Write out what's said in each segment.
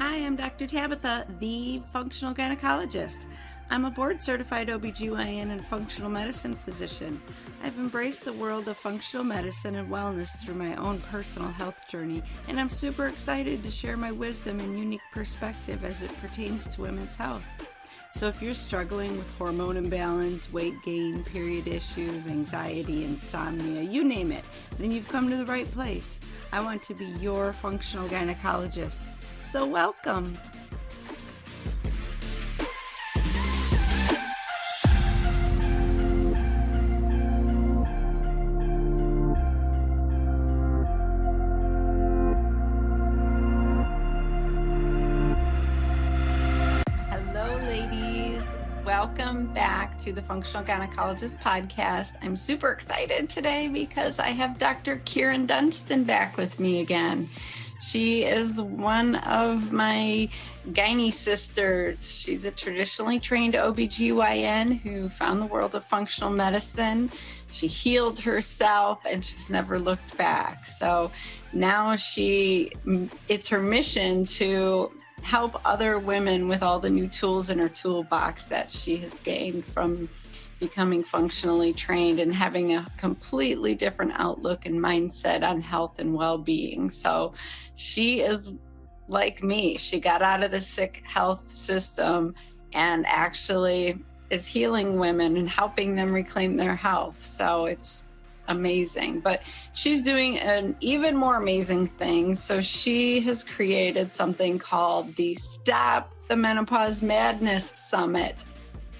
Hi, I'm Dr. Tabatha, the functional gynecologist. I'm a board-certified OBGYN and functional medicine physician. I've embraced the world of functional medicine and wellness through my own personal health journey, and I'm super excited to share my wisdom and unique perspective as it pertains to women's health. So if you're struggling with hormone imbalance, weight gain, period issues, anxiety, insomnia, you name it, then you've come to the right place. I want to be your functional gynecologist. So welcome. Hello, ladies. Welcome back to the Functional Gynecologist Podcast. I'm super excited today because I have Dr. Kyrin Dunston back with me again. She is one of my gynae sisters. She's a traditionally trained OBGYN who found the world of functional medicine. She healed herself and she's never looked back. So now it's her mission to help other women with all the new tools in her toolbox that she has gained from becoming functionally trained and having a completely different outlook and mindset on health and well-being. So she is like me. She got out of the sick health system and actually is healing women and helping them reclaim their health. So it's amazing. But she's doing an even more amazing thing. So she has created something called the Stop the Menopause Madness Summit.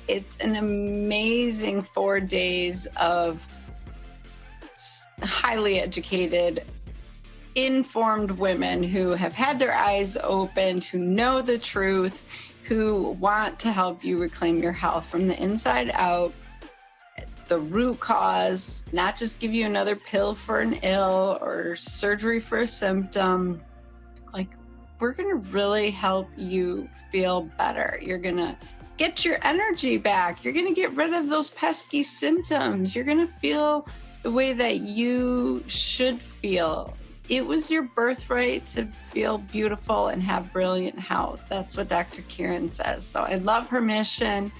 It's an amazing 4 days of highly educated, informed women who have had their eyes opened, who know the truth, who want to help you reclaim your health from the inside out, the root cause, not just give you another pill for an ill or surgery for a symptom. Like, we're going to really help you feel better. You're going to get your energy back. You're going to get rid of those pesky symptoms. You're going to feel the way that you should feel. It was your birthright to feel beautiful and have brilliant health. That's what Dr. Kyrin says. So I love her mission.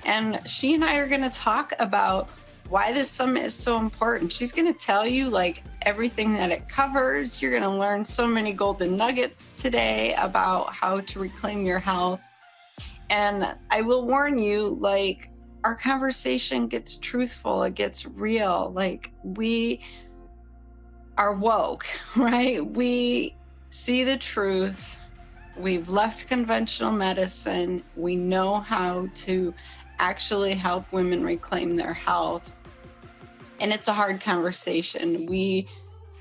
And she and I are going to talk about why this summit is so important. She's going to tell you like everything that it covers. You're going to learn so many golden nuggets today about how to reclaim your health. And I will warn you, like, our conversation gets truthful, it gets real. Like, we are woke, right? We see the truth. We've left conventional medicine. We know how to actually help women reclaim their health. And it's a hard conversation. We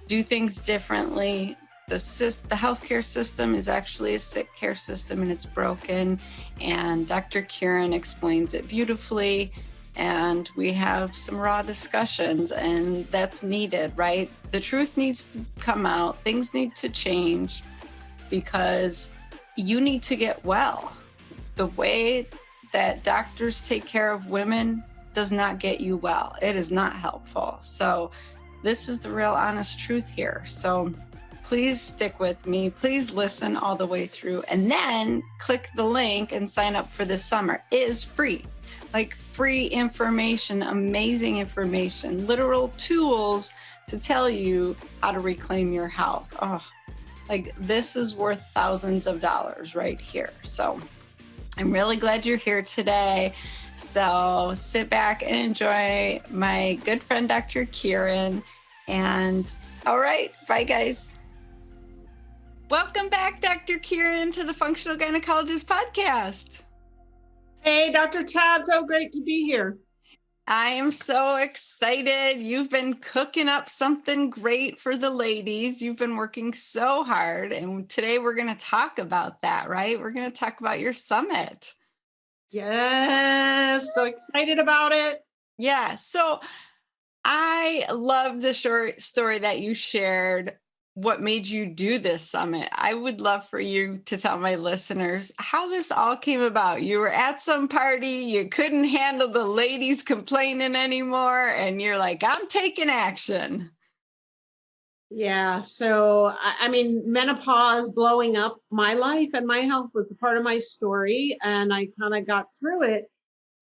do things differently. The healthcare system is actually a sick care system and it's broken. And Dr. Kyrin explains it beautifully. And we have some raw discussions, and that's needed, right? The truth needs to come out. Things need to change because you need to get well. The way that doctors take care of women does not get you well. It is not helpful. So this is the real honest truth here. So please stick with me. Please listen all the way through and then click the link and sign up for this summer. It is free, like free information, amazing information, literal tools to tell you how to reclaim your health. Oh, like this is worth thousands of dollars right here. So I'm really glad you're here today. So sit back and enjoy my good friend, Dr. Kyrin. And all right, bye guys. Welcome back, Dr. Kyrin, to the Functional Gynecologist Podcast. Hey, Dr. Tab, so great to be here. I am so excited. You've been cooking up something great for the ladies. You've been working so hard. And today we're going to talk about that, right? We're going to talk about your summit. Yes, so excited about it. Yeah. So I love the short story that you shared. What made you do this summit? I would love for you to tell my listeners how this all came about. You were at some party, you couldn't handle the ladies complaining anymore, and you're like, I'm taking action. Yeah. So, I mean, menopause blowing up my life and my health was a part of my story, and I kind of got through it.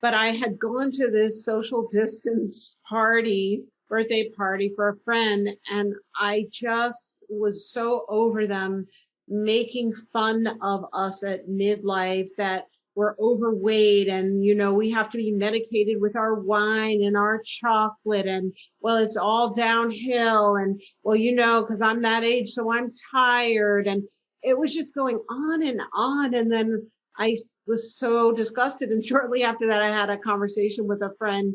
But I had gone to this social distance party, birthday party for a friend, and I just was so over them making fun of us at midlife that we're overweight and, we have to be medicated with our wine and our chocolate. And, well, it's all downhill. And, well, because I'm that age, so I'm tired. And it was just going on and on. And then I was so disgusted. And shortly after that, I had a conversation with a friend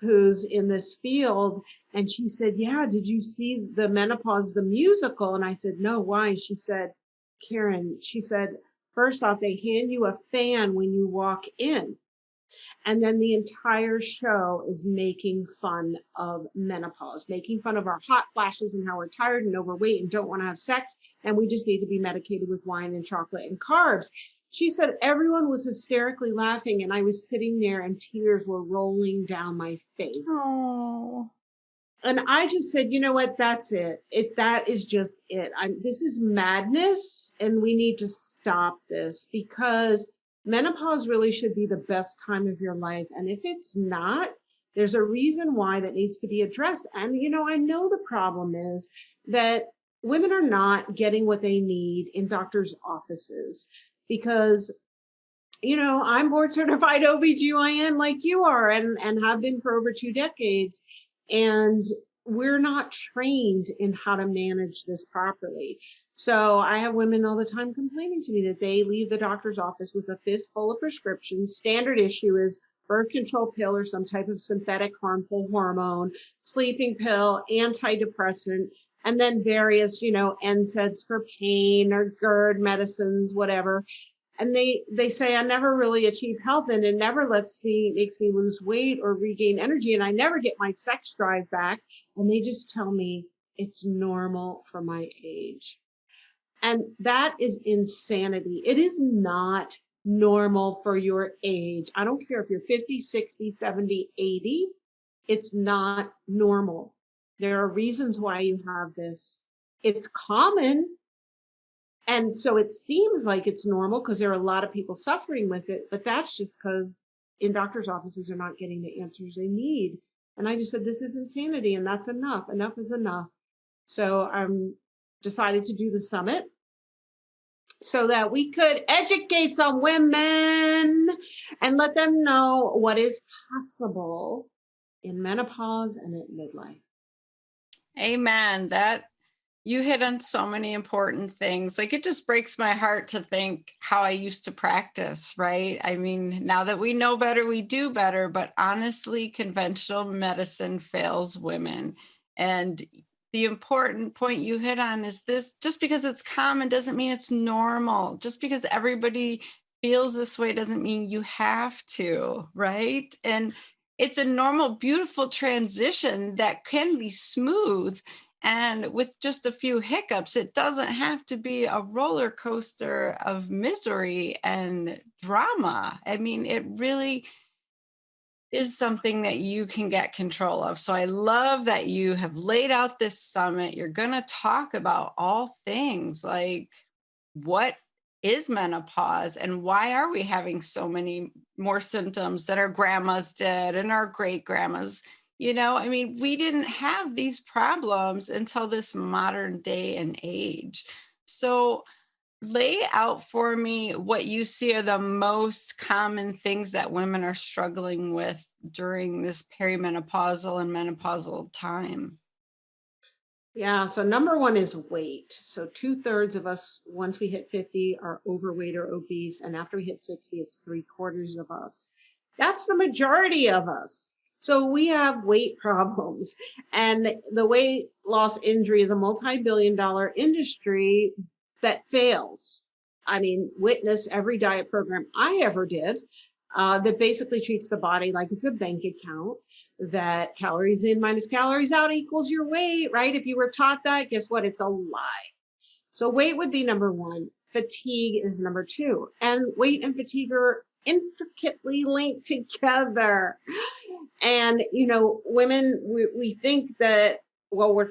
who's in this field. And she said, yeah, did you see the Menopause, the musical? And I said, no, why? She said, Kyrin, she said, first off, they hand you a fan when you walk in. And then the entire show is making fun of menopause, making fun of our hot flashes and how we're tired and overweight and don't want to have sex. And we just need to be medicated with wine and chocolate and carbs. She said everyone was hysterically laughing, and I was sitting there and tears were rolling down my face. Oh. And I just said, you know what? That's it. That is just it. This is madness, and we need to stop this, because menopause really should be the best time of your life. And if it's not, there's a reason why that needs to be addressed. And, I know the problem is that women are not getting what they need in doctors' offices because, I'm board certified OBGYN like you are, and have been for over 2 decades. And we're not trained in how to manage this properly. So I have women all the time complaining to me that they leave the doctor's office with a fistful of prescriptions. Standard issue is birth control pill or some type of synthetic harmful hormone, sleeping pill, antidepressant, and then various, NSAIDs for pain or GERD medicines, whatever. And they say, I never really achieve health, and it never makes me lose weight or regain energy. And I never get my sex drive back. And they just tell me it's normal for my age. And that is insanity. It is not normal for your age. I don't care if you're 50, 60, 70, 80. It's not normal. There are reasons why you have this. It's common. And so it seems like it's normal because there are a lot of people suffering with it, but that's just because in doctors' offices are not getting the answers they need. And I just said, this is insanity, and that's enough. Enough is enough. So I'm decided to do the summit so that we could educate some women and let them know what is possible in menopause and at midlife. Amen. That you hit on so many important things. Like, it just breaks my heart to think how I used to practice, right? I mean, now that we know better, we do better. But honestly, conventional medicine fails women. And the important point you hit on is this: just because it's common doesn't mean it's normal. Just because everybody feels this way doesn't mean you have to, right? And it's a normal, beautiful transition that can be smooth. And with just a few hiccups, it doesn't have to be a roller coaster of misery and drama. I mean, it really is something that you can get control of. So I love that you have laid out this summit. You're going to talk about all things like, what is menopause and why are we having so many more symptoms that our grandmas did and our great grandmas? I mean, we didn't have these problems until this modern day and age. So lay out for me what you see are the most common things that women are struggling with during this perimenopausal and menopausal time. Yeah, so number one is weight. So 2/3 of us, once we hit 50, are overweight or obese. And after we hit 60, it's 3/4 of us. That's the majority of us. So we have weight problems. And the weight loss injury is a multi-billion-dollar industry that fails. I mean, witness every diet program I ever did that basically treats the body like it's a bank account, that calories in minus calories out equals your weight, right? If you were taught that, guess what? It's a lie. So weight would be number one. Fatigue is number two. And weight and fatigue are intricately linked together. And, women, we think that, well, we're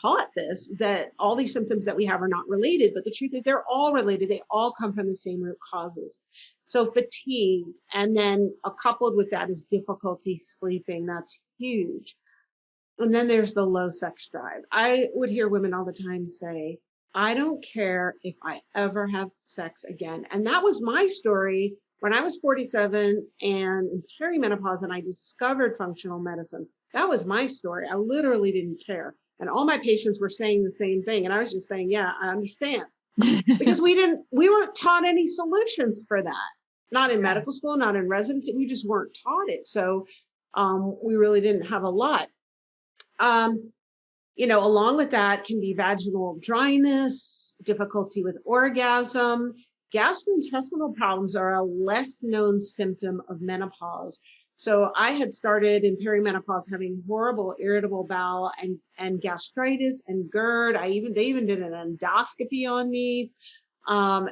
taught this, that all these symptoms that we have are not related, but the truth is they're all related. They all come from the same root causes. So fatigue, and then coupled with that is difficulty sleeping. That's huge. And then there's the low sex drive. I would hear women all the time say, I don't care if I ever have sex again. And that was my story when I was 47 and in perimenopause, and I discovered functional medicine. That was my story. I literally didn't care. And all my patients were saying the same thing. And I was just saying, yeah, I understand. Because we weren't taught any solutions for that. Not in medical school, not in residency. We just weren't taught it. So we really didn't have a lot. Along with that can be vaginal dryness, difficulty with orgasm. Gastrointestinal problems are a less known symptom of menopause. So I had started in perimenopause having horrible irritable bowel and gastritis and GERD. They even did an endoscopy on me.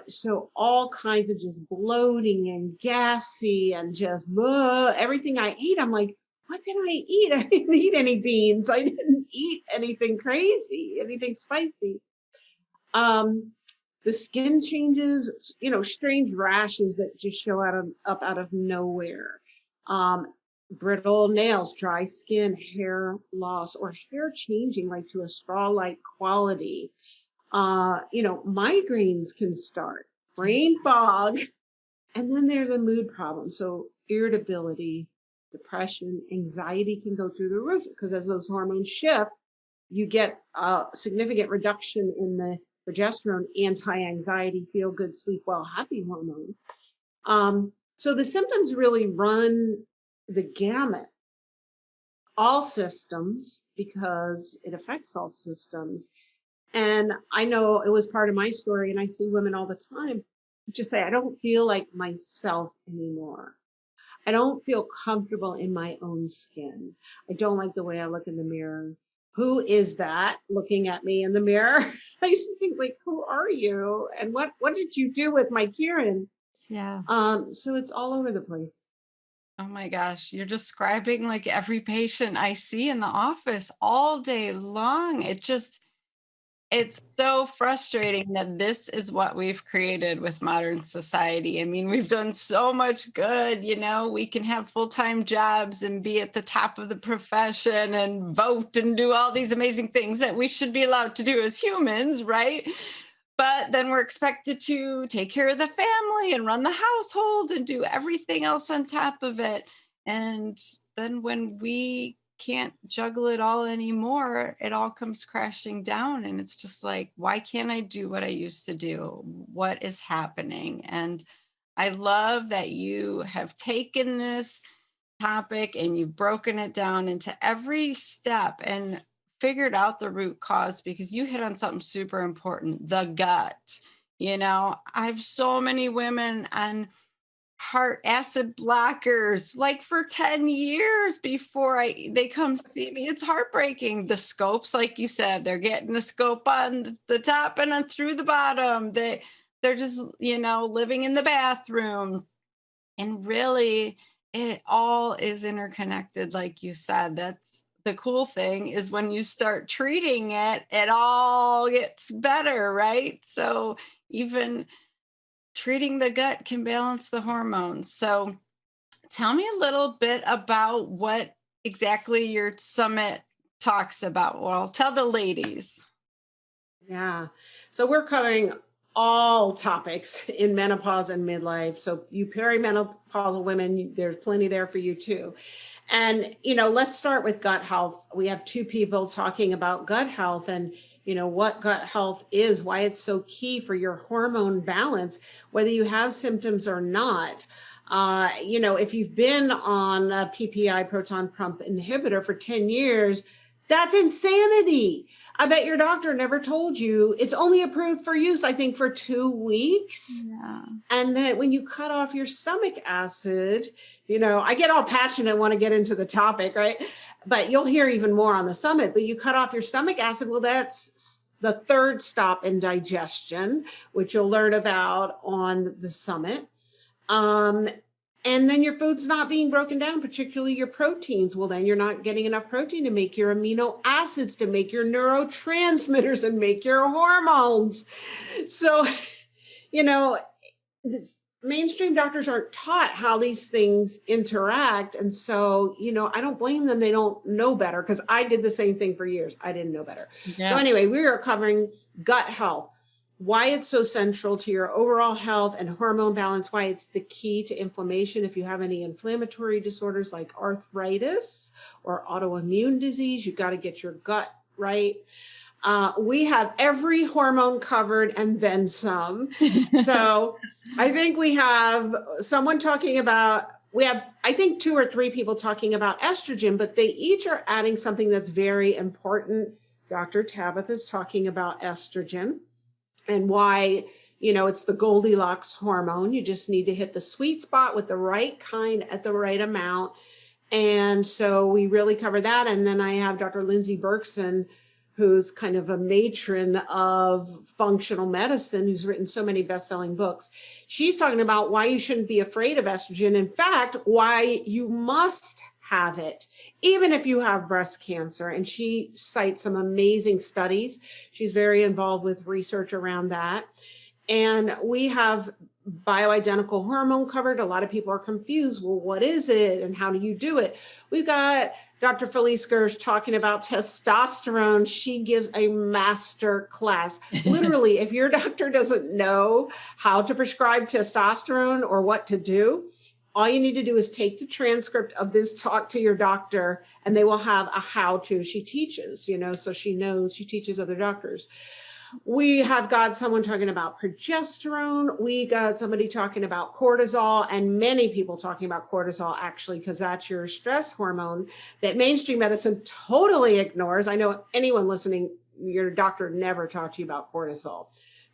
So all kinds of just bloating and gassy and just everything I ate. I'm like, what did I eat? I didn't eat any beans. I didn't eat anything crazy, anything spicy. The skin changes, strange rashes that just show up out of nowhere. Brittle nails, dry skin, hair loss, or hair changing like to a straw-like quality. Migraines can start, brain fog, and then there's the mood problems. So irritability, depression, anxiety can go through the roof because as those hormones shift, you get a significant reduction in the progesterone, anti-anxiety, feel good, sleep well, happy hormone. So the symptoms really run the gamut, all systems, because it affects all systems. And I know it was part of my story, and I see women all the time just say, I don't feel like myself anymore. I don't feel comfortable in my own skin. I don't like the way I look in the mirror. Who is that looking at me in the mirror? I used to think, like, who are you? And what did you do with my Kyrin? Yeah. So it's all over the place. Oh my gosh, you're describing like every patient I see in the office all day long. It's so frustrating that this is what we've created with modern society. I mean, we've done so much good, we can have full-time jobs and be at the top of the profession and vote and do all these amazing things that we should be allowed to do as humans, right? But then we're expected to take care of the family and run the household and do everything else on top of it. And then when we can't juggle it all anymore, it all comes crashing down. And it's just like, why can't I do what I used to do? What is happening? And I love that you have taken this topic and you've broken it down into every step and figured out the root cause, because you hit on something super important, the gut. I have so many women on heart acid blockers like for 10 years before they come see me. It's heartbreaking. The scopes, like you said, they're getting the scope on the top and on through the bottom. They're just, living in the bathroom. And really, it all is interconnected, like you said. That's the cool thing, is when you start treating it, it all gets better, right? So even treating the gut can balance the hormones. So tell me a little bit about what exactly your summit talks about. Well, tell the ladies. Yeah. So we're covering all topics in menopause and midlife. So you perimenopausal women, there's plenty there for you too. And, let's start with gut health. We have two people talking about gut health and, what gut health is, why it's so key for your hormone balance, whether you have symptoms or not. If you've been on a PPI, proton pump inhibitor, for 10 years, that's insanity. I bet your doctor never told you. It's only approved for use, I think, for 2 weeks. Yeah. And then when you cut off your stomach acid, I get all passionate and want to get into the topic, right? But you'll hear even more on the summit. But you cut off your stomach acid, well, that's the third stop in digestion, which you'll learn about on the summit. And then your food's not being broken down, particularly your proteins. Well, then you're not getting enough protein to make your amino acids, to make your neurotransmitters and make your hormones. So, you know, mainstream doctors aren't taught how these things interact. And so, I don't blame them. They don't know better, because I did the same thing for years. I didn't know better. Yeah. So anyway, we are covering gut health, why it's so central to your overall health and hormone balance, why it's the key to inflammation. If you have any inflammatory disorders like arthritis or autoimmune disease, you've got to get your gut right. We have every hormone covered and then some. So I think we have someone talking about, I think 2 or 3 people talking about estrogen, but they each are adding something that's very important. Dr. Tabatha is talking about estrogen and why, it's the Goldilocks hormone. You just need to hit the sweet spot with the right kind at the right amount. And so we really cover that. And then I have Dr. Lindsay Berkson, who's kind of a matron of functional medicine, who's written so many best-selling books. She's talking about why you shouldn't be afraid of estrogen. In fact, why you must have it, even if you have breast cancer. And she cites some amazing studies. She's very involved with research around that. And we have bioidentical hormone covered. A lot of people are confused. Well, what is it and how do you do it? We've got Dr. Felice Gersh talking about testosterone. She gives a master class. Literally, if your doctor doesn't know how to prescribe testosterone or what to do, all you need to do is take the transcript of this talk to your doctor, and they will have a how-to. She teaches, so she knows, she teaches other doctors. We have got someone talking about progesterone. We got somebody talking about cortisol, and many people talking about cortisol, actually, because that's your stress hormone that mainstream medicine totally ignores. I know anyone listening, your doctor never talked to you about cortisol,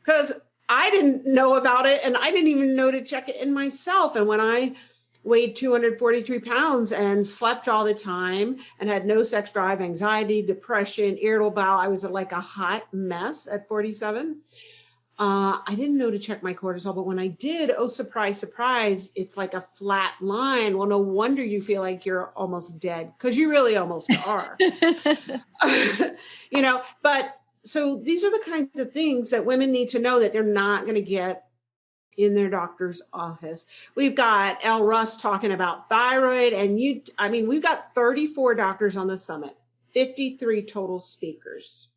because I didn't know about it, and I didn't even know to check it in myself. And when I weighed 243 pounds and slept all the time and had no sex drive, anxiety, depression, irritable bowel, I was like a hot mess at 47. I didn't know to check my cortisol, but when I did, oh, surprise, surprise, it's like a flat line. Well, no wonder you feel like you're almost dead, because you really almost are. But so these are the kinds of things that women need to know that they're not going to get in their doctor's office. We've got Elle Russ talking about thyroid, and we've got 34 doctors on the summit, 53 total speakers.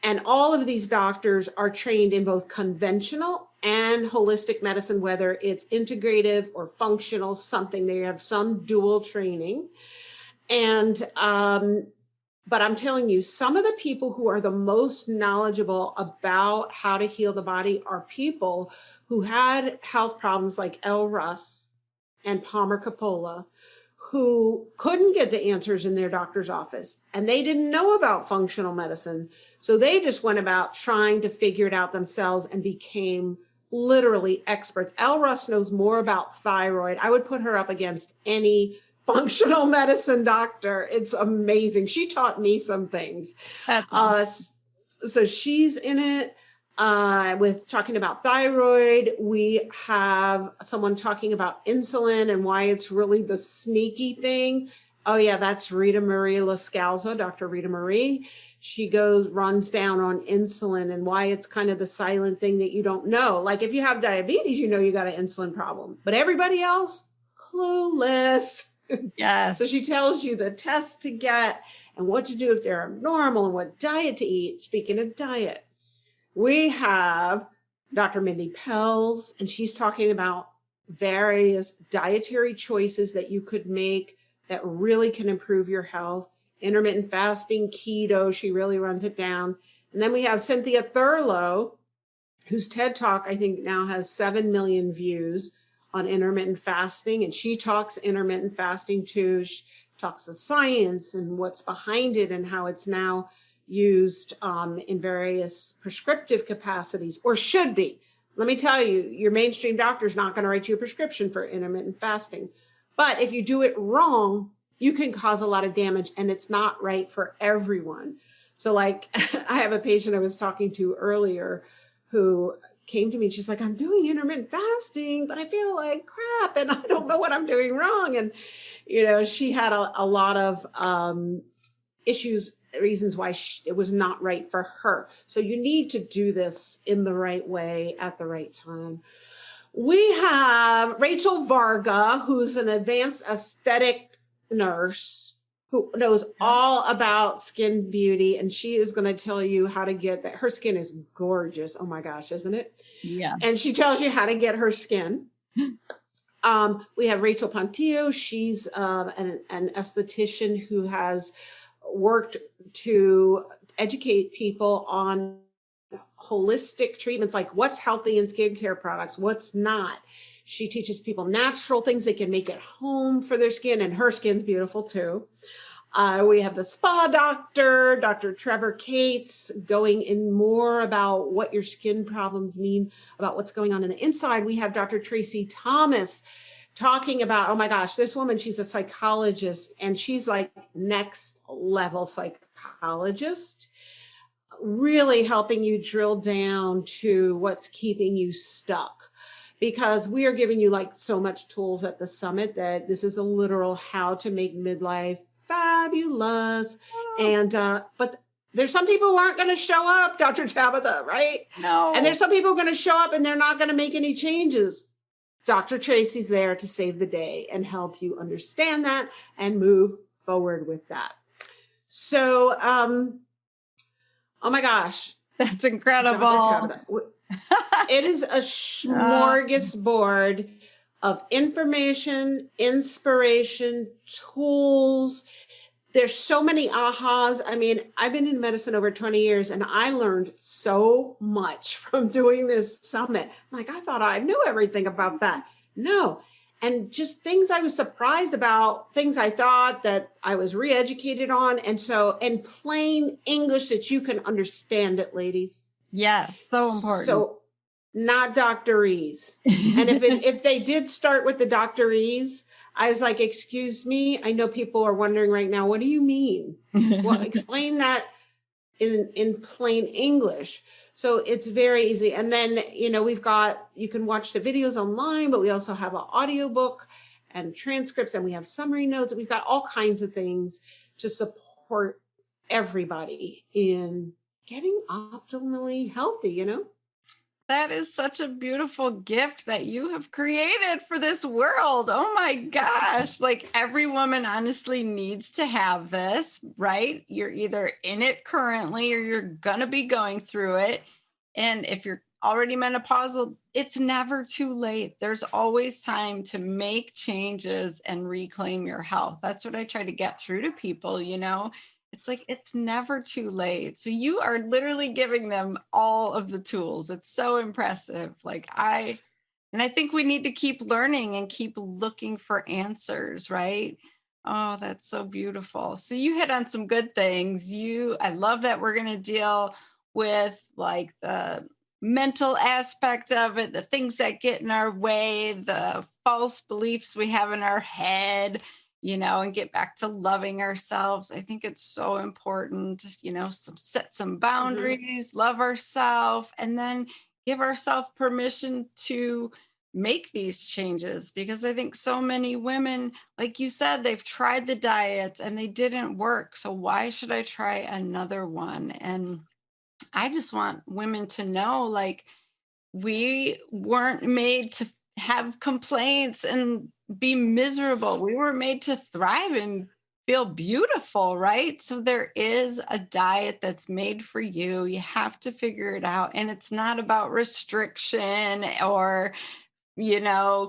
And all of these doctors are trained in both conventional and holistic medicine, whether it's integrative or functional, something. They have some dual training. And, but I'm telling you, some of the people who are the most knowledgeable about how to heal the body are people who had health problems like Elle Russ and Palmer Coppola, who couldn't get the answers in their doctor's office, and they didn't know about functional medicine. So they just went about trying to figure it out themselves and became literally experts. Elle Russ knows more about thyroid. I would put her up against any functional medicine doctor. It's amazing. She taught me some things. So she's in it with talking about thyroid. We have someone talking about insulin and why it's really the sneaky thing. Oh yeah, that's Rita Marie Lascalzo, Dr. Rita Marie. She runs down on insulin and why it's kind of the silent thing that you don't know. Like if you have diabetes, you got an insulin problem, but everybody else, clueless. Yes. So she tells you the tests to get and what to do if they're abnormal and what diet to eat. Speaking of diet, we have Dr. Mindy Pelz, and she's talking about various dietary choices that you could make that really can improve your health. Intermittent fasting, keto, she really runs it down. And then we have Cynthia Thurlow, whose TED Talk, I think now has 7 million views on intermittent fasting. And she talks intermittent fasting too. She talks the science and what's behind it and how it's now used in various prescriptive capacities, or should be. Let me tell you, your mainstream doctor is not going to write you a prescription for intermittent fasting. But if you do it wrong, you can cause a lot of damage, and it's not right for everyone. So like I have a patient I was talking to earlier who came to me and she's like, I'm doing intermittent fasting, but I feel like crap and I don't know what I'm doing wrong. And, she had a lot of issues, reasons why it was not right for her. So you need to do this in the right way at the right time. We have Rachel Varga, who's an advanced aesthetic nurse who knows all about skin beauty. And she is going to tell you how to get that. Her skin is gorgeous. Oh my gosh, isn't it? Yeah. And she tells you how to get her skin. We have Rachel Pontillo. She's an esthetician who has worked to educate people on holistic treatments, like what's healthy in skincare products, what's not. She teaches people natural things they can make at home for their skin, and her skin's beautiful too. We have the spa doctor, Dr. Trevor Cates, going in more about what your skin problems mean, about what's going on the inside. We have Dr. Tracy Thomas talking about, oh my gosh, this woman, she's a psychologist, and she's like next level psychologist, really helping you drill down to what's keeping you stuck. Because we are giving you like so much tools at the summit that this is a literal how to make midlife fabulous. And, but there's some people who aren't going to show up, Dr. Tabatha, right? No. And there's some people going to show up and they're not going to make any changes. Dr. Tracy's there to save the day and help you understand that and move forward with that. So, oh my gosh. That's incredible. Dr. Tabatha, it is a smorgasbord of information, inspiration, tools. There's so many ahas. I mean, I've been in medicine over 20 years and I learned so much from doing this summit. Like, I thought I knew everything about that. No. And just things I was surprised about, things I thought that I was re-educated on. And so in plain English that you can understand it, ladies. Yes, so important. So not doctorese. And if they did start with the doctorese, I was like, excuse me, I know people are wondering right now, what do you mean? Well, explain that in plain English. So it's very easy. And then, you can watch the videos online, but we also have an audiobook and transcripts, and we have summary notes. We've got all kinds of things to support everybody in getting optimally healthy, That is such a beautiful gift that you have created for this world. Oh my gosh. Like, every woman honestly needs to have this, right? You're either in it currently or you're going to be going through it. And if you're already menopausal, it's never too late. There's always time to make changes and reclaim your health. That's what I try to get through to people, It's like, it's never too late. So you are literally giving them all of the tools. It's so impressive. I think we need to keep learning and keep looking for answers, right? Oh, that's so beautiful. So you hit on some good things. I love that we're going to deal with like the mental aspect of it, the things that get in our way, the false beliefs we have in our head, and get back to loving ourselves. I think it's so important, set some boundaries, love ourselves, and then give ourselves permission to make these changes. Because I think so many women, like you said, they've tried the diets and they didn't work. So why should I try another one? And I just want women to know, like, we weren't made to have complaints and be miserable. We were made to thrive and feel beautiful, right? So there is a diet that's made for you. You have to figure it out. And it's not about restriction or,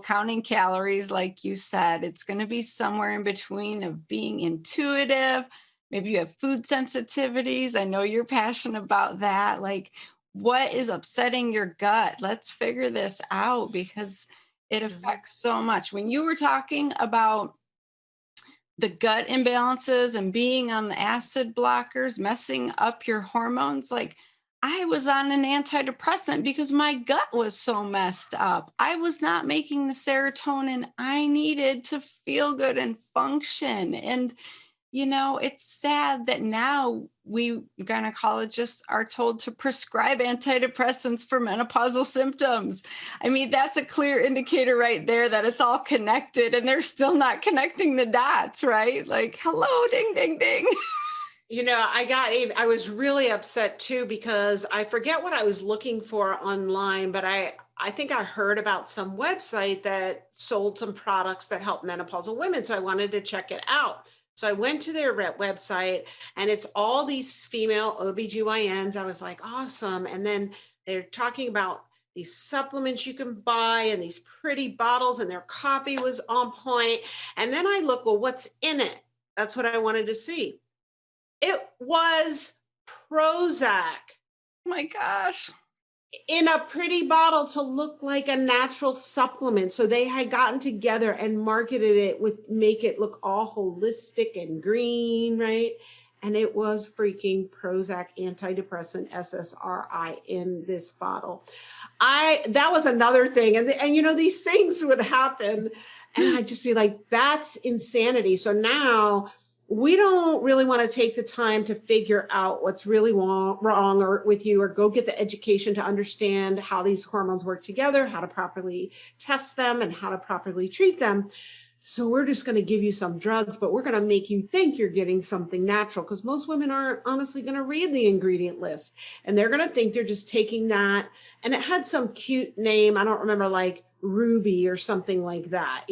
counting calories, like you said. It's going to be somewhere in between of being intuitive. Maybe you have food sensitivities. I know you're passionate about that. Like, what is upsetting your gut? Let's figure this out, because it affects so much. When you were talking about the gut imbalances and being on the acid blockers, messing up your hormones, like, I was on an antidepressant because my gut was so messed up. I was not making the serotonin I needed to feel good and function. And It's sad that now we gynecologists are told to prescribe antidepressants for menopausal symptoms. I mean, that's a clear indicator right there that it's all connected, and they're still not connecting the dots, right? Like, hello, ding, ding, ding. I was really upset too, because I forget what I was looking for online, but I think I heard about some website that sold some products that help menopausal women. So I wanted to check it out. So I went to their website, and it's all these female OBGYNs. I was like, awesome. And then they're talking about these supplements you can buy and these pretty bottles, and their copy was on point. And then I look, well, what's in it? That's what I wanted to see. It was Prozac Oh my gosh. in a pretty bottle to look like a natural supplement. So they had gotten together and marketed it with make it look all holistic and green, right? And it was freaking Prozac antidepressant SSRI in this bottle. That was another thing. And these things would happen, and I'd just be like, that's insanity. So now we don't really want to take the time to figure out what's really wrong or with you, or go get the education to understand how these hormones work together, how to properly test them, and how to properly treat them. So we're just going to give you some drugs, but we're going to make you think you're getting something natural, because most women aren't honestly going to read the ingredient list, and they're going to think they're just taking that. And it had some cute name. I don't remember, like Ruby or something like that,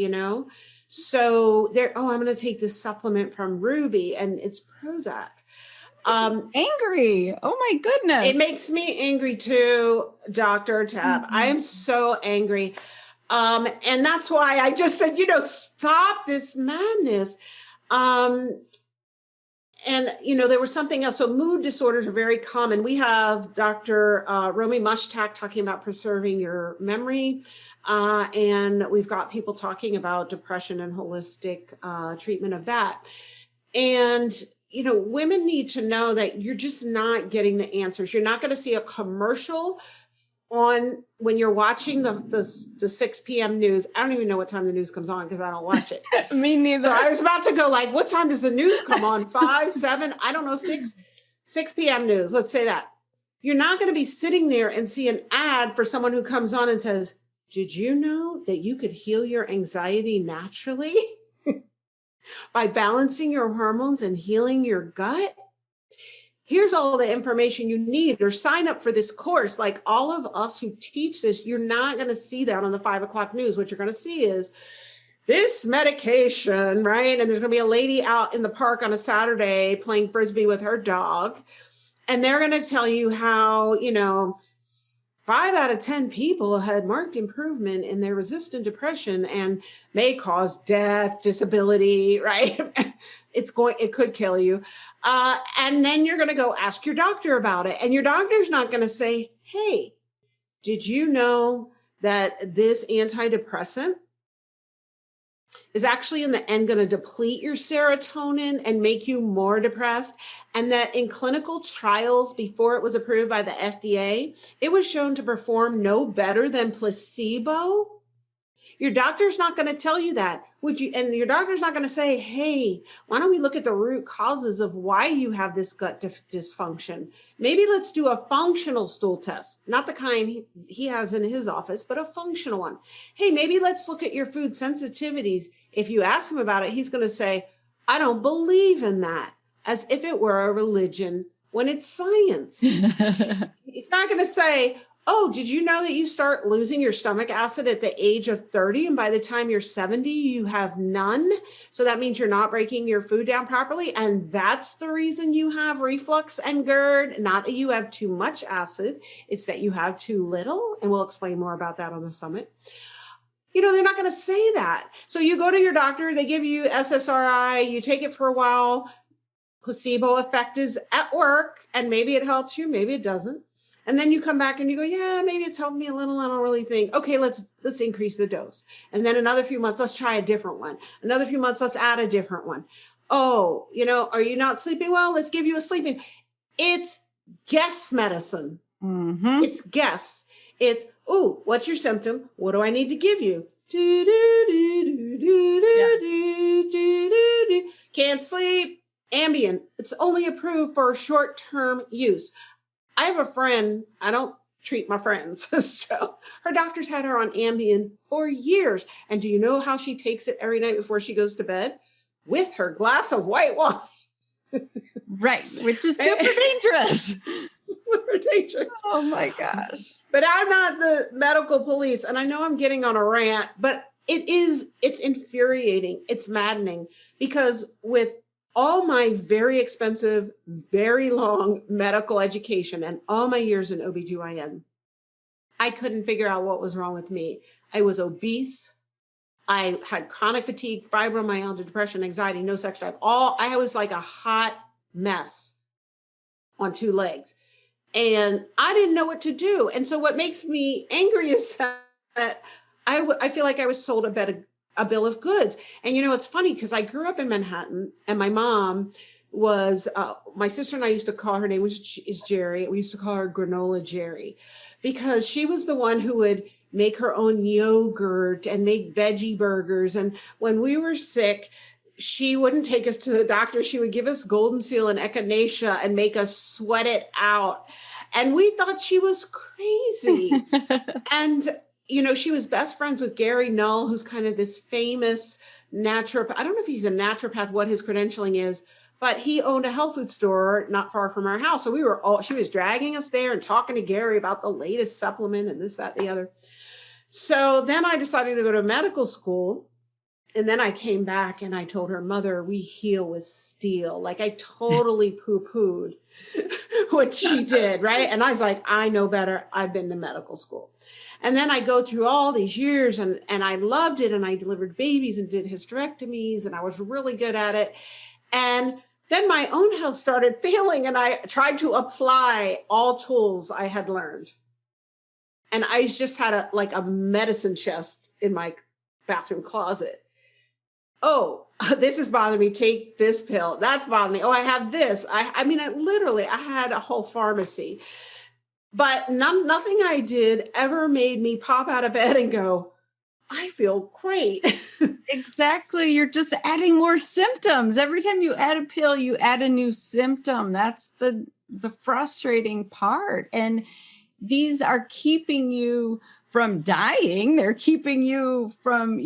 So I'm going to take this supplement from Ruby, and it's Prozac. Angry. Oh my goodness. It makes me angry too, Dr. Tab. I am so angry. And that's why I just said, stop this madness. And, there was something else. So mood disorders are very common. We have Dr. Romy Mushtak talking about preserving your memory. And we've got people talking about depression and holistic treatment of that. And, women need to know that you're just not getting the answers. You're not going to see a commercial on when you're watching the 6 p.m. news. I don't even know what time the news comes on, because I don't watch it. Me neither. So I was about to go like, what time does the news come on? 5, 7, I don't know, 6 p.m. news. Let's say that. You're not going to be sitting there and see an ad for someone who comes on and says, did you know that you could heal your anxiety naturally by balancing your hormones and healing your gut? Here's all the information you need, or sign up for this course. Like all of us who teach this, you're not going to see that on the 5 o'clock news. What you're going to see is this medication, right? And there's going to be a lady out in the park on a Saturday playing Frisbee with her dog. And they're going to tell you how, 5 out of 10 people had marked improvement in their resistant depression and may cause death, disability, right? It could kill you. And then you're going to go ask your doctor about it. And your doctor's not going to say, hey, did you know that this antidepressant is actually in the end going to deplete your serotonin and make you more depressed? And that in clinical trials before it was approved by the FDA, it was shown to perform no better than placebo. Your doctor's not going to tell you that. And your doctor's not going to say, hey, why don't we look at the root causes of why you have this gut dysfunction? Maybe let's do a functional stool test, not the kind he has in his office, but a functional one. Hey, maybe let's look at your food sensitivities. If you ask him about it, he's going to say, I don't believe in that, as if it were a religion when it's science. He's not going to say, oh, did you know that you start losing your stomach acid at the age of 30, and by the time you're 70, you have none? So that means you're not breaking your food down properly, and that's the reason you have reflux and GERD. Not that you have too much acid, it's that you have too little, and we'll explain more about that on the summit. They're not going to say that. So you go to your doctor, they give you SSRI, you take it for a while, placebo effect is at work, and maybe it helps you, maybe it doesn't. And then you come back and you go, yeah, maybe it's helped me a little. I don't really think. Okay, let's increase the dose. And then another few months, let's try a different one. Another few months, let's add a different one. Oh, are you not sleeping well? Let's give you a sleeping. It's guess medicine. Mm-hmm. It's guess. It's, what's your symptom? What do I need to give you? Can't sleep. Ambien, it's only approved for short-term use. I have a friend, I don't treat my friends. So her doctor's had her on Ambien for years. And do you know how she takes it every night before she goes to bed? With her glass of white wine. Right, which is super dangerous. Super dangerous. Oh my gosh. But I'm not the medical police. And I know I'm getting on a rant, but it's infuriating. It's maddening because with all my very expensive, very long medical education and all my years in OBGYN, I couldn't figure out what was wrong with me. I was obese. I had chronic fatigue, fibromyalgia, depression, anxiety, no sex drive. I was like a hot mess on two legs. And I didn't know what to do. And so what makes me angry is that I feel like I was sold a bill of goods. And, it's funny because I grew up in Manhattan and my mom was, my sister and I used to call her name is Jerry. We used to call her Granola Jerry because she was the one who would make her own yogurt and make veggie burgers. And when we were sick, she wouldn't take us to the doctor. She would give us Golden Seal and Echinacea and make us sweat it out. And we thought she was crazy. And, she was best friends with Gary Null, who's kind of this famous naturopath. I don't know if he's a naturopath, what his credentialing is, but he owned a health food store not far from our house. So she was dragging us there and talking to Gary about the latest supplement and this, that, the other. So then I decided to go to medical school. And then I came back and I told her, Mother, we heal with steel. Like I totally poo-pooed what she did, right? And I was like, I know better. I've been to medical school. And then I go through all these years and I loved it. And I delivered babies and did hysterectomies and I was really good at it. And then my own health started failing and I tried to apply all tools I had learned. And I just had a medicine chest in my bathroom closet. Oh, this is bothering me. Take this pill. That's bothering me. Oh, I have this. I had a whole pharmacy, but nothing I did ever made me pop out of bed and go, I feel great. Exactly. You're just adding more symptoms. Every time you add a pill, you add a new symptom. That's the frustrating part. And these are keeping you from dying. They're keeping you from,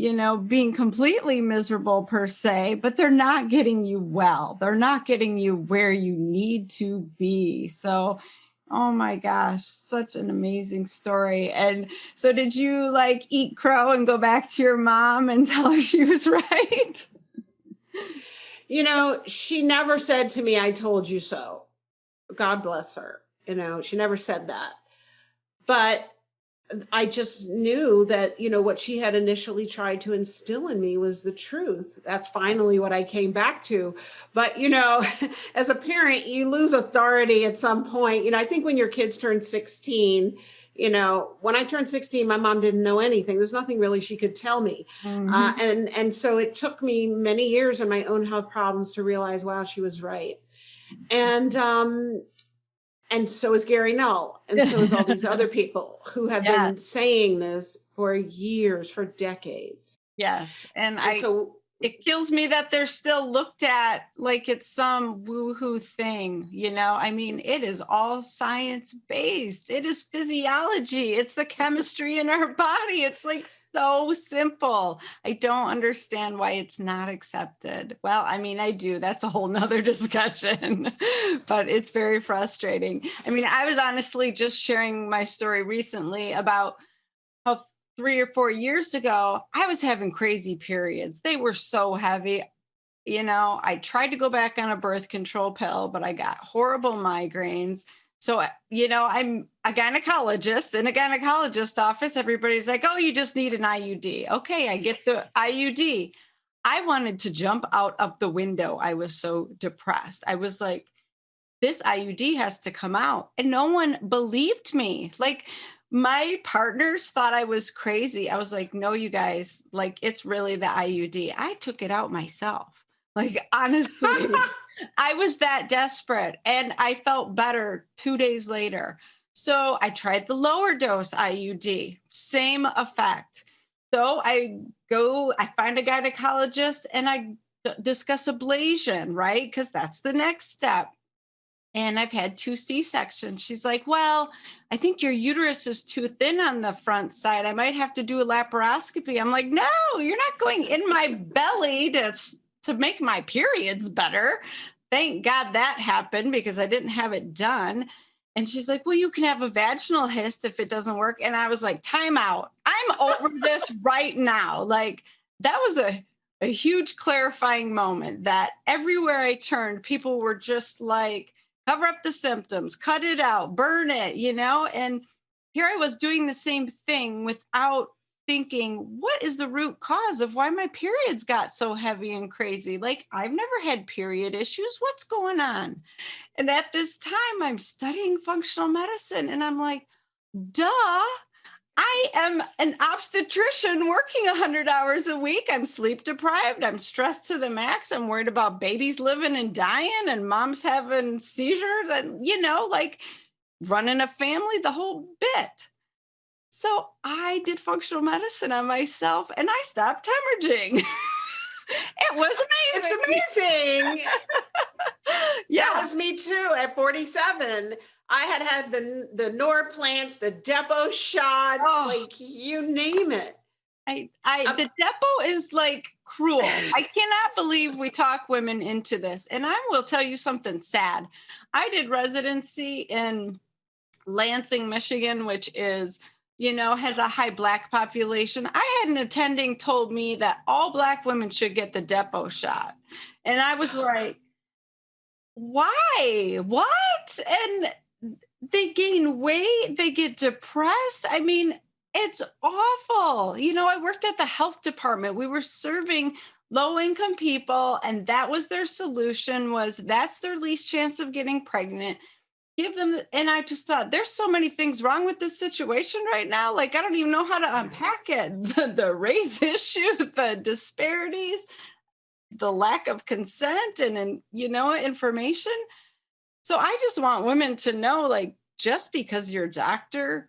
being completely miserable per se, but they're not getting you well. They're not getting you where you need to be. So, oh my gosh, such an amazing story. And so did you eat crow and go back to your mom and tell her she was right? She never said to me, I told you so. God bless her. She never said that. But I just knew that, what she had initially tried to instill in me was the truth. That's finally what I came back to. But, as a parent, you lose authority at some point. I think when your kids turn 16, when I turned 16, my mom didn't know anything. There's nothing really she could tell me. Mm-hmm. And so it took me many years and my own health problems to realize, wow, she was right. And so is Gary Null. And so is all these other people who have been saying this for years, for decades. Yes. And it kills me that they're still looked at like it's some woo-hoo thing. It is all science-based. It is physiology. It's the chemistry in our body. It's so simple. I don't understand why it's not accepted. Well, I do. That's a whole nother discussion, but it's very frustrating. I was honestly just sharing my story recently about how 3 or 4 years ago, I was having crazy periods. They were so heavy. I tried to go back on a birth control pill, but I got horrible migraines. So, I'm a gynecologist. In a gynecologist office, everybody's like, oh, you just need an IUD. Okay, I get the IUD. I wanted to jump out of the window. I was so depressed. I was like, this IUD has to come out. And no one believed me. My partners thought I was crazy. I was like, no, you guys, it's really the IUD. I took it out myself. Honestly, I was that desperate and I felt better 2 days later. So I tried the lower dose IUD, same effect. So I find a gynecologist and I discuss ablation, right? Because that's the next step. And I've had 2 C-sections. She's like, well, I think your uterus is too thin on the front side. I might have to do a laparoscopy. I'm like, no, you're not going in my belly to make my periods better. Thank God that happened because I didn't have it done. And she's like, well, you can have a vaginal hyst if it doesn't work. And I was like, time out. I'm over this right now. Like, that was a huge clarifying moment that everywhere I turned, people were just like, cover up the symptoms, cut it out, burn it, and here I was doing the same thing without thinking, what is the root cause of why my periods got so heavy and crazy? Like, I've never had period issues. What's going on? And at this time, I'm studying functional medicine, and I'm like, duh. I am an obstetrician working 100 hours a week. I'm sleep deprived. I'm stressed to the max. I'm worried about babies living and dying and moms having seizures and, like running a family, the whole bit. So I did functional medicine on myself and I stopped hemorrhaging. It was amazing. It's amazing. Yeah. That was me too at 47. I had the Norplants, the depot shots, like you name it. The depot is like cruel. I cannot believe we talk women into this. And I will tell you something sad. I did residency in Lansing, Michigan, which is, has a high Black population. I had an attending told me that all Black women should get the depot shot. And I was like, why? What? And they gain weight, they get depressed. I mean, it's awful. I worked at the health department. We were serving low-income people, and that was their solution, was that's their least chance of getting pregnant. Give them, and I just thought, there's so many things wrong with this situation right now. Like, I don't even know how to unpack it. The race issue, the disparities, the lack of consent and information. So I just want women to know, like, just because your doctor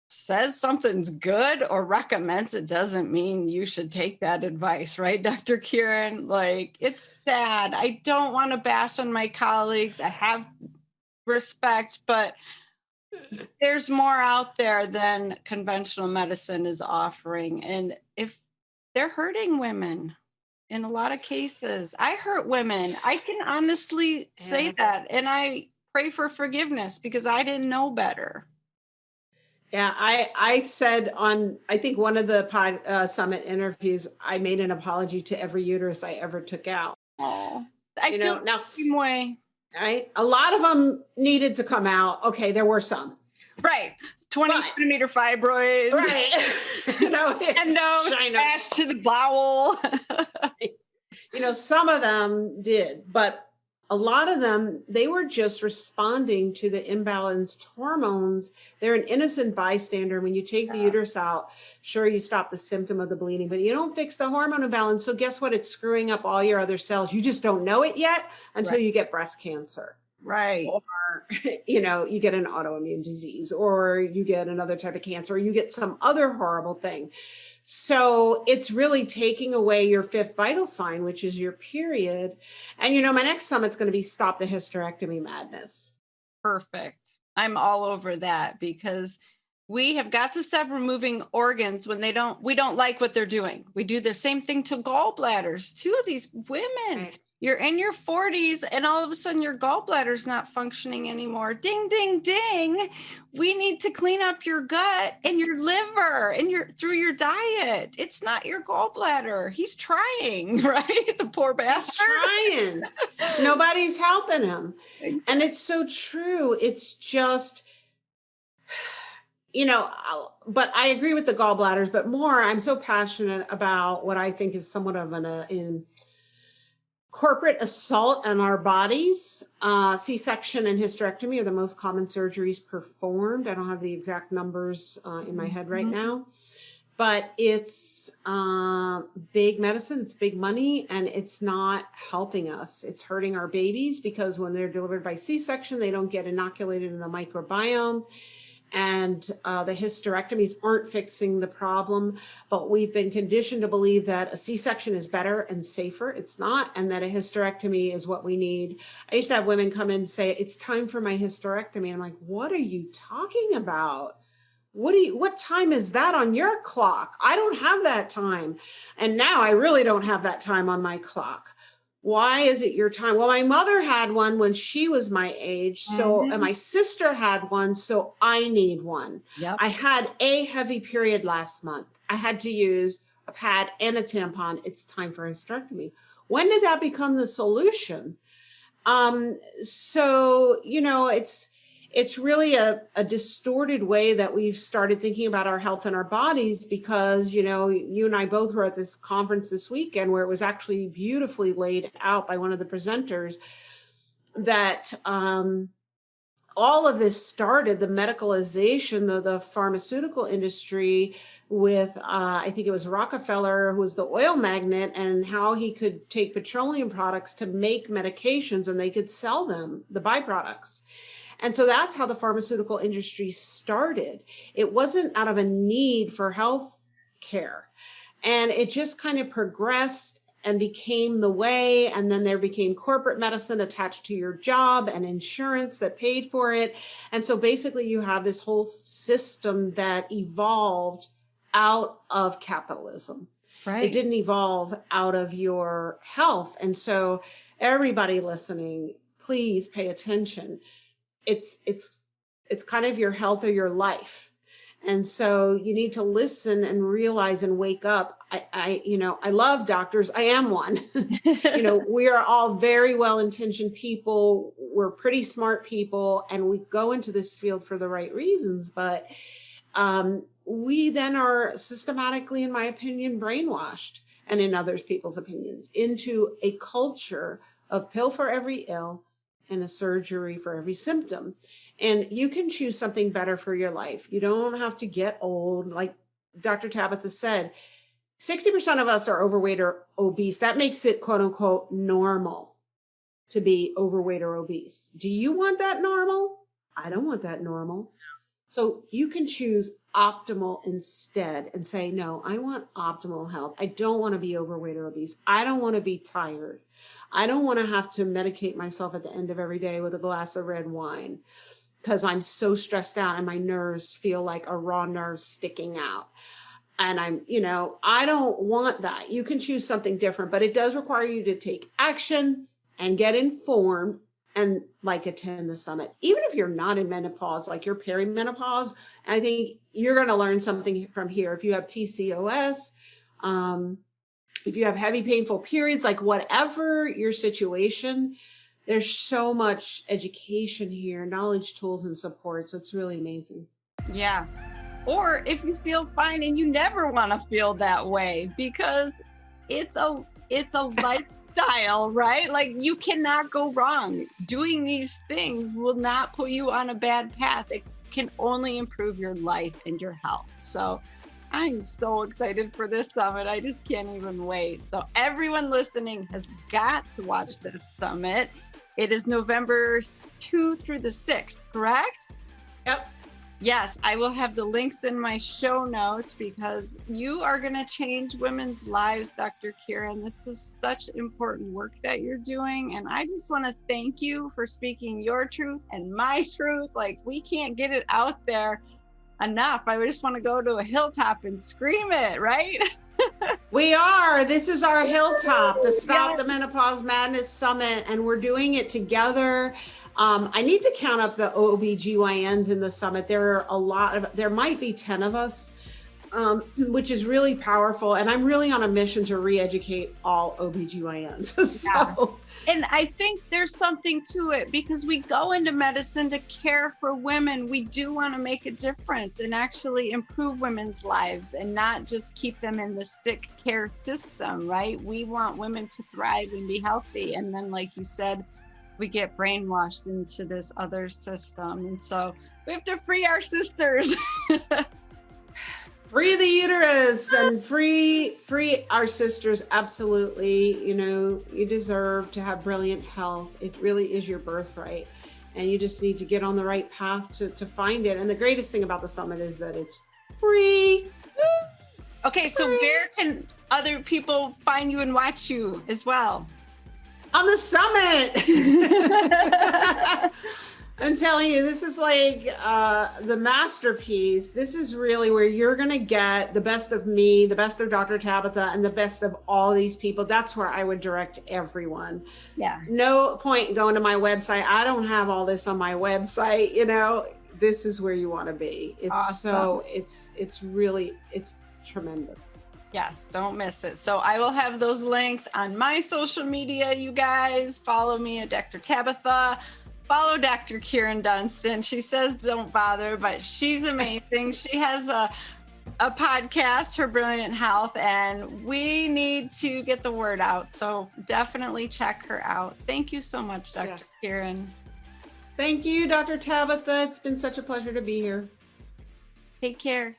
says something's good or recommends it doesn't mean you should take that advice, right, Dr. Kyrin? Like, it's sad. I don't want to bash on my colleagues. I have respect, but there's more out there than conventional medicine is offering. And if they're hurting women, in a lot of cases, I hurt women. I can honestly say that. And I pray for forgiveness because I didn't know better. Yeah, I said on, I think one of the summit interviews, I made an apology to every uterus I ever took out. Oh, I feel now the same way. Right? A lot of them needed to come out. Okay, there were some. Right. 20-centimeter fibroids. Right. And no smash to the bowel. Some of them did, but a lot of them, they were just responding to the imbalanced hormones. They're an innocent bystander. When you take the uterus out, sure, you stop the symptom of the bleeding, but you don't fix the hormone imbalance. So guess what? It's screwing up all your other cells. You just don't know it yet until you get breast cancer. Right. Or, you get an autoimmune disease, or you get another type of cancer, or you get some other horrible thing. So it's really taking away your fifth vital sign, which is your period. And, my next summit's going to be Stop the Hysterectomy Madness. Perfect. I'm all over that because we have got to stop removing organs when we don't like what they're doing. We do the same thing to gallbladders. 2 of these women. Right. You're in your 40s and all of a sudden your gallbladder's not functioning anymore. Ding, ding, ding. We need to clean up your gut and your liver and through your diet. It's not your gallbladder. He's trying, right? The poor bastard. He's trying. Nobody's helping him. Exactly. And it's so true. It's just, but I agree with the gallbladders, but more, I'm so passionate about what I think is somewhat of an corporate assault on our bodies. C-section and hysterectomy are the most common surgeries performed. I don't have the exact numbers in my head right now, but it's big medicine, it's big money, and it's not helping us. It's hurting our babies because when they're delivered by C-section, they don't get inoculated in the microbiome. and the hysterectomies aren't fixing the problem, but we've been conditioned to believe that a C-section is better and safer. It's not, and that a hysterectomy is what we need. I used to have women come in and say, it's time for my hysterectomy. And I'm like, what are you talking about? What time is that on your clock? I don't have that time. And now I really don't have that time on my clock. Why is it your time? Well, my mother had one when she was my age. So, and my sister had one. So I need one. Yep. I had a heavy period last month. I had to use a pad and a tampon. It's time for a hysterectomy. When did that become the solution? So, you know, it's really a distorted way that we've started thinking about our health and our bodies, because, you know, you and I both were at this conference this weekend where it was actually beautifully laid out by one of the presenters that all of this started, the medicalization of the pharmaceutical industry with, I think it was Rockefeller, who was the oil magnate, and how he could take petroleum products to make medications and they could sell them, the byproducts. And so that's how the pharmaceutical industry started. It wasn't out of a need for health care. And it just kind of progressed and became the way. And then there became corporate medicine attached to your job and insurance that paid for it. And so basically you have this whole system that evolved out of capitalism. Right. It didn't evolve out of your health. And so everybody listening, please pay attention. It's kind of your health or your life. And so you need to listen and realize and wake up. I love doctors. I am one. We are all very well-intentioned people. We're pretty smart people, and we go into this field for the right reasons. But we then are systematically, in my opinion, brainwashed, and in others people's opinions, into a culture of pill for every ill and a surgery for every symptom. And you can choose something better for your life. You don't have to get old. Like Dr. Tabatha said, 60% of us are overweight or obese. That makes it, quote unquote, normal to be overweight or obese. Do you want that normal? I don't want that normal. So you can choose optimal instead and say, no, I want optimal health. I don't want to be overweight or obese. I don't want to be tired. I don't want to have to medicate myself at the end of every day with a glass of red wine because I'm so stressed out and my nerves feel like a raw nerve sticking out. And I don't want that. You can choose something different, but it does require you to take action and get informed and attend the summit. Even if you're not in menopause, like you're perimenopause, I think you're going to learn something from here. If you have PCOS, if you have heavy, painful periods, like whatever your situation, there's so much education here, knowledge, tools, and support. So it's really amazing. Yeah. Or if you feel fine and you never want to feel that way, because it's a lifestyle, right? Like you cannot go wrong. Doing these things will not put you on a bad path. It can only improve your life and your health. So I'm so excited for this summit. I just can't even wait. So everyone listening has got to watch this summit. It is November 2 through the 6th, correct? Yep. Yes, I will have the links in my show notes because you are going to change women's lives, Dr. Kyrin. This is such important work that you're doing. And I just want to thank you for speaking your truth and my truth. Like, we can't get it out there enough. I just want to go to a hilltop and scream it, right? We are. This is our hilltop, the Stop the Menopause Madness Summit, and we're doing it together. I need to count up the OBGYNs in the summit. There might be 10 of us, which is really powerful. And I'm really on a mission to re-educate all OBGYNs. So. And I think there's something to it because we go into medicine to care for women. We do want to make a difference and actually improve women's lives and not just keep them in the sick care system, right? We want women to thrive and be healthy. And then, like you said, we get brainwashed into this other system. And so we have to free our sisters. Free the uterus and free our sisters. Absolutely. You deserve to have brilliant health. It really is your birthright. and you just need to get on the right path to find it. And the greatest thing about the summit is that it's free. Okay, so where can other people find you and watch you as well? On the summit. I'm telling you, this is like the masterpiece. This is really where you're going to get the best of me, the best of Dr. Tabatha, and the best of all these people. That's where I would direct everyone. Yeah. No point going to my website. I don't have all this on my website. You know, this is where you want to be. It's awesome. it's really tremendous. Yes, don't miss it. So I will have those links on my social media, you guys. Follow me at Dr. Tabatha. Follow Dr. Kyrin Dunston. She says don't bother, but she's amazing. She has a podcast, Her Brilliant Health, and we need to get the word out. So definitely check her out. Thank you so much, Dr. Yes. Kyrin. Thank you, Dr. Tabatha. It's been such a pleasure to be here. Take care.